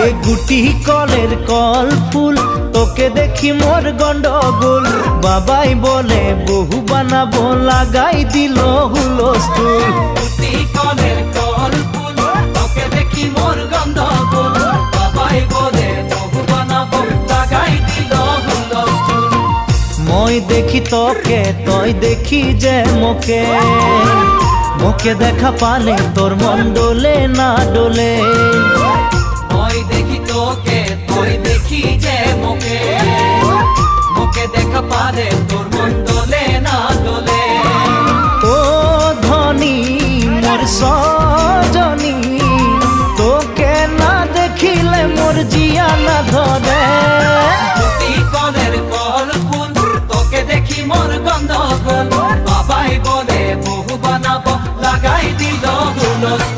এ গুটি কলের কল ফুল তোকে দেখি মোর গন্ডগোল বাবাই বলে বহু বানাবো লাগাই দিল হুলস্থুল গুটি কলের কল ফুল তোকে দেখি মোর গন্ডগোল বাবাই বলে বহু বানাবো লাগাই দিল হুলস্থুল মই দেখি তোকে তই দেখি যে মোকে মোকে দেখা পালে তোর মন ডোলে না ডোলে মই দেখি তোকে তুই দেখি যে মোকে মোকে দেখা পারে তোর মন দোলে না দোলে ও ধনী মোর সজনী তোকে না দেখিলে মোর জিয়া না ধরে গুটি কলের কল ফুল তোকে দেখি মোর গন্ধগোল বাবাই বলে বহু বানাবো লাগাই দিল হুলস্থুল